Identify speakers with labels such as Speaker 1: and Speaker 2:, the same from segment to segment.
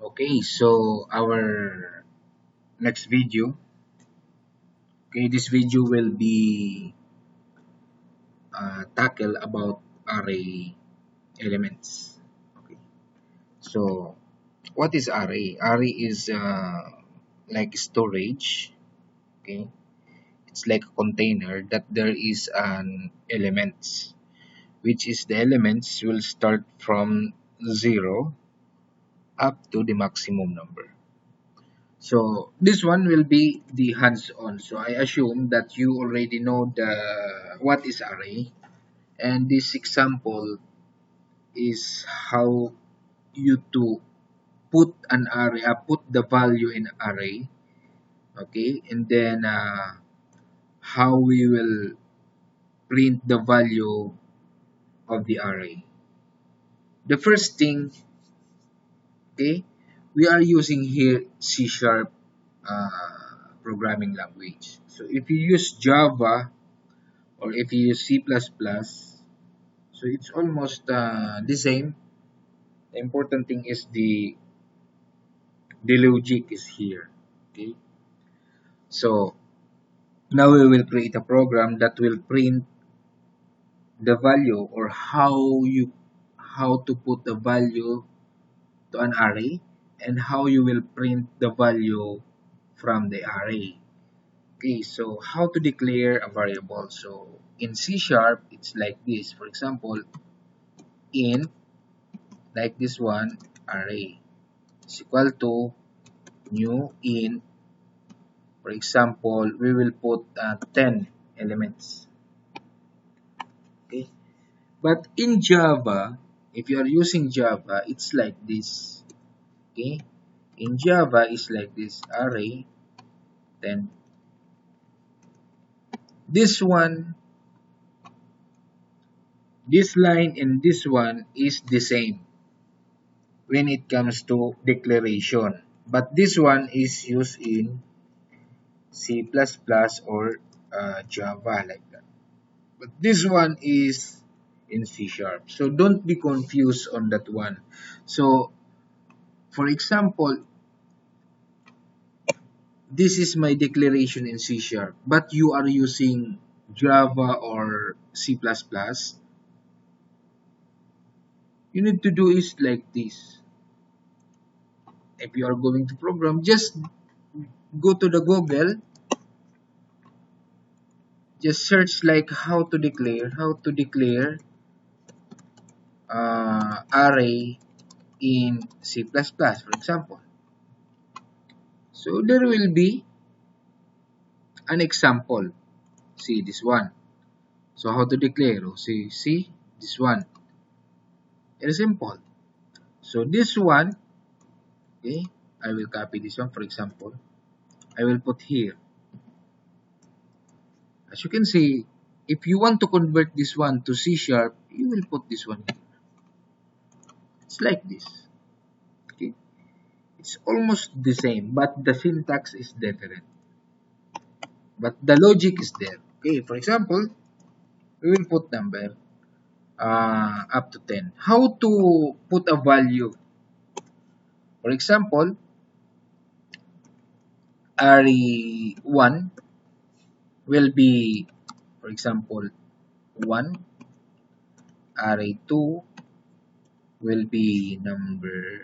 Speaker 1: Okay, so our next video. Okay, this video will be tackle about array elements. Okay, so what is array? Array is like storage. Okay, it's like a container that there is an elements, which is the elements will start from 0 up to the maximum number. So this one will be the hands-on. So I assume that you already know the what is array, and this example is how you to put an array, put the value in array. Okay, and then how we will print the value of the array. The first thing, okay, we are using here C sharp programming language. So if you use Java or if you use C++, so it's almost the same. The important thing is the logic is here. Okay, so now we will create a program that will print the value, or how to put the value to an array, and how you will print the value from the array. Okay, so how to declare a variable. So in C sharp, it's like this. For example, int, like this one, array is equal to new int. For example, we will put 10 elements. Okay, but in Java, if you are using Java, it's like this. Okay, in Java, it's like this, array, then this one, this line, and this one is the same when it comes to declaration, but this one is used in C++ or Java, like that, but this one is in C sharp. So don't be confused on that one. So for example, this is my declaration in C sharp, but you are using Java or C++, you need to do is like this. If you are going to program, just go to the Google, just search like how to declare array in C++, for example. So there will be an example. See this one. So how to declare? Oh, see this one. It is simple. So this one, okay, I will copy this one. For example, I will put here. As you can see, if you want to convert this one to C sharp, you will put this one here. It's like this. Okay, it's almost the same, but the syntax is different. But the logic is there. Okay, for example, we will put number up to 10. How to put a value? For example, array1 will be, for example, 1. Array2 will be number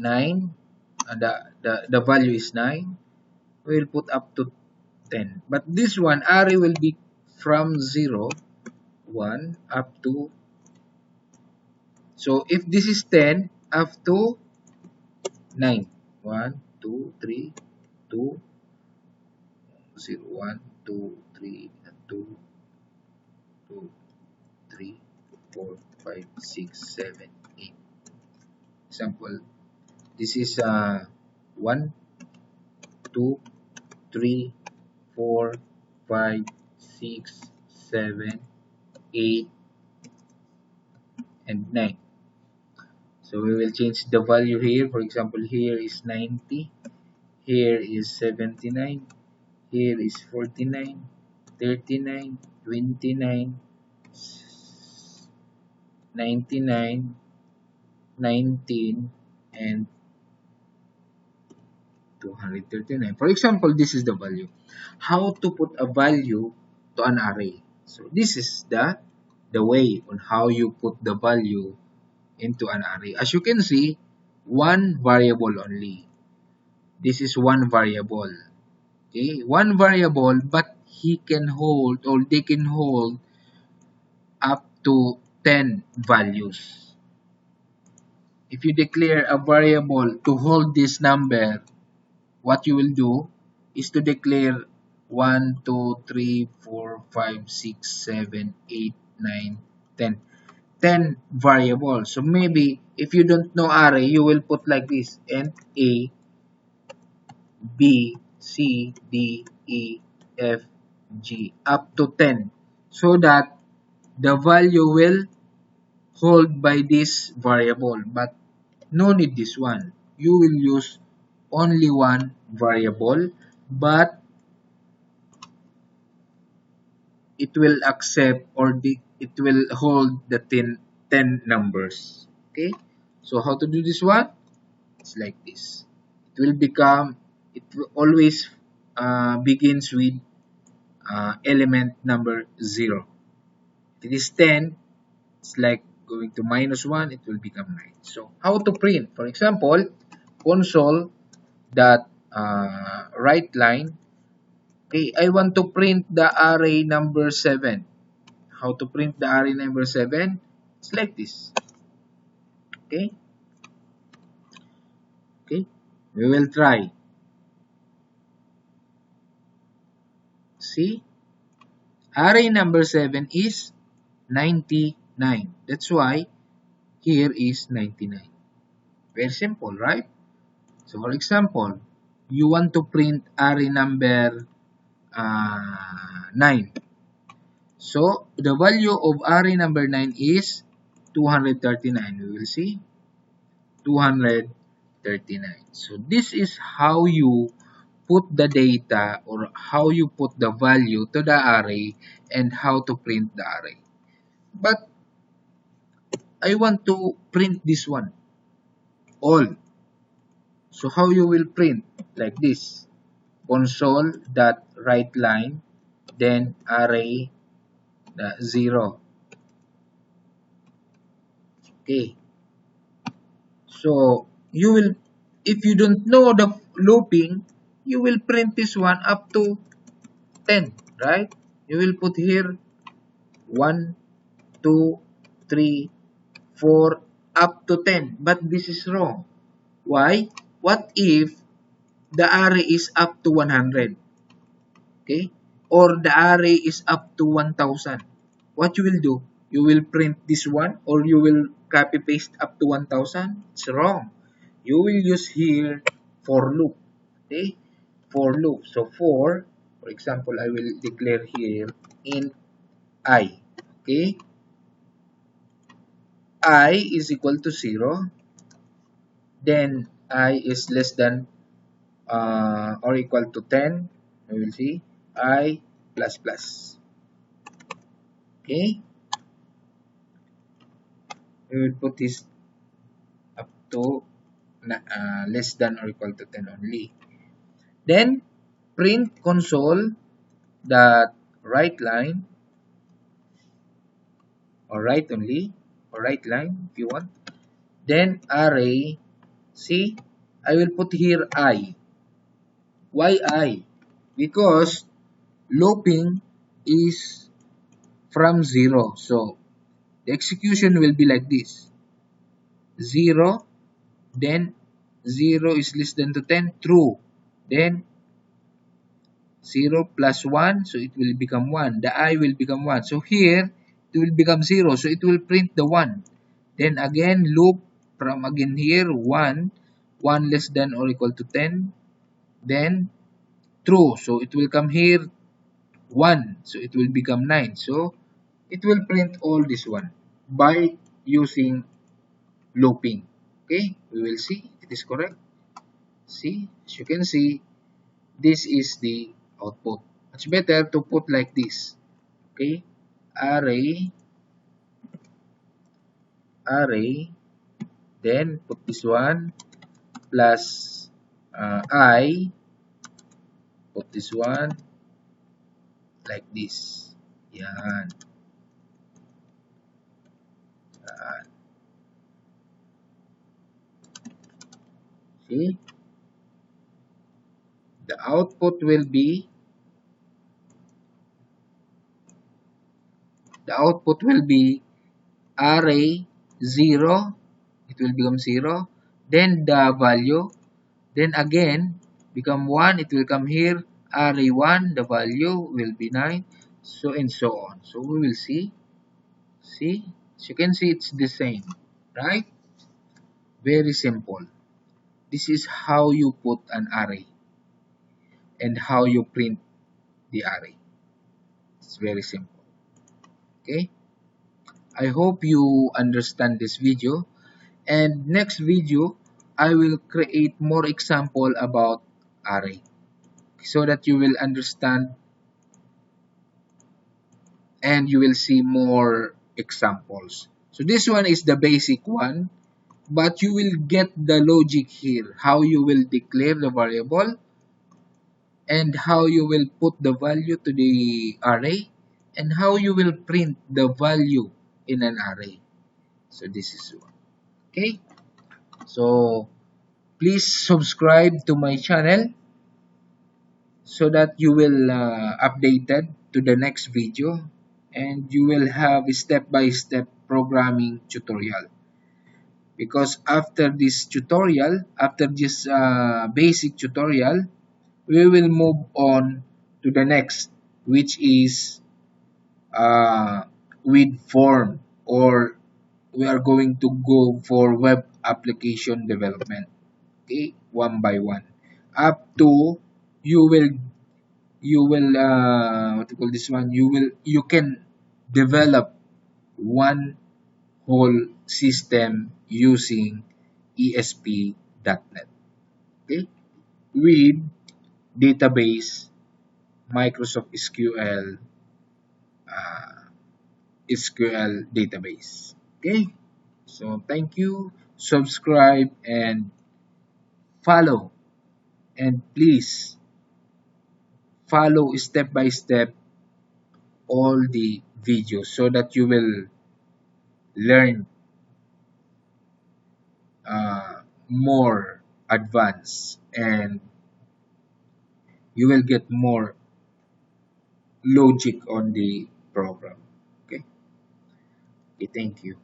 Speaker 1: 9. The value is 9. We'll put up to 10. But this one, array will be from 0, 1 up to, so if this is 10, up to 9. 1, 2, 3, 2, 0, 1, 2, 3, 2, 2, 3, 4, 5, 6, 7, 8. Example, this is 1, 2, 3, 4, 5, 6, 7, 8, and 9. So we will change the value here. For example, here is 90, here is 79, here is 49, 39, 29, 99, 19, and 239. For example, this is the value. How to put a value to an array. So this is the way on how you put the value into an array. As you can see, one variable only. This is one variable. Okay, one variable, but he can hold, or they can hold, up to 10 values. If you declare a variable to hold this number, what you will do is to declare 1, 2, 3, 4, 5, 6, 7, 8, 9, 10. 10 variables. So maybe if you don't know array, you will put like this: int A, B, C, D, E, F, G, up to 10. So that the value will hold by this variable. But no need this one. You will use only one variable, but it will accept, or it will hold the 10 numbers. Okay, so how to do this one? It's like this. It will always begins with element number 0. If it is 10, it's like going to minus 1, it will become 9. So how to print? For example, console dot write line. Okay, I want to print the array number 7. How to print the array number 7? It's like this. Okay, okay, we will try. See, array number 7 is 99. That's why here is 99. Very simple, right? So for example, you want to print array number 9. So the value of array number 9 is 239. We will see 239. So this is how you put the data, or how you put the value to the array, and how to print the array. But I want to print this one all. So how you will print? Like this: console dot write line, then array 0. Okay, so you will, if you don't know the looping, you will print this one up to 10, right? You will put here 1, 2, 3, 4, up to 10. But this is wrong. Why? What if the array is up to 100? Okay? Or the array is up to 1000. What you will do? You will print this one, or you will copy paste up to 1000? It's wrong. You will use here for loop. Okay? For loop. So for example, I will declare here int I. Okay? I is equal to 0. Then I is less than or equal to 10. We will see I plus plus. Okay? We will put this up to less than or equal to 10 only. Then print console that write line, or write only, or write line if you want. Then array. See, I will put here I. Why I? Because looping is from 0. So the execution will be like this: 0, then 0 is less than to 10, true. Then 0 plus 1, so it will become 1. The I will become 1. So here, it will become 0. So it will print the 1. Then again, loop from again here, 1. 1 less than or equal to 10. Then true. So it will come here 1. So it will become 9. So it will print all this one by using looping. Okay, we will see if it is correct. See, as you can see, this is the output. It's better to put like this. Okay, array, then put this one, plus I, put this one like this. Yan. Yan. See? The output will be array 0, it will become 0, then the value, then again become 1, it will come here, array 1, the value will be 9, so and so on. So we will see, as you can see, it's the same, right? Very simple. This is how you put an array and how you print the array. It's very simple. Okay, I hope you understand this video, and next video I will create more example about array so that you will understand and you will see more examples. So this one is the basic one, but you will get the logic here, how you will declare the variable and how you will put the value to the array and how you will print the value in an array. So this is one. Okay, so please subscribe to my channel so that you will updated to the next video and you will have a step-by-step programming tutorial, because after this tutorial, after this basic tutorial, we will move on to the next, which is with form, or we are going to go for web application development. Okay, one by one, up to you will what you call this one, you can develop one whole system using ESP.NET, okay, with database, Microsoft SQL, uh, SQL database. Okay, so thank you, subscribe and follow, and please follow step by step all the videos so that you will learn more advanced and you will get more logic on the program. Okay, okay, thank you.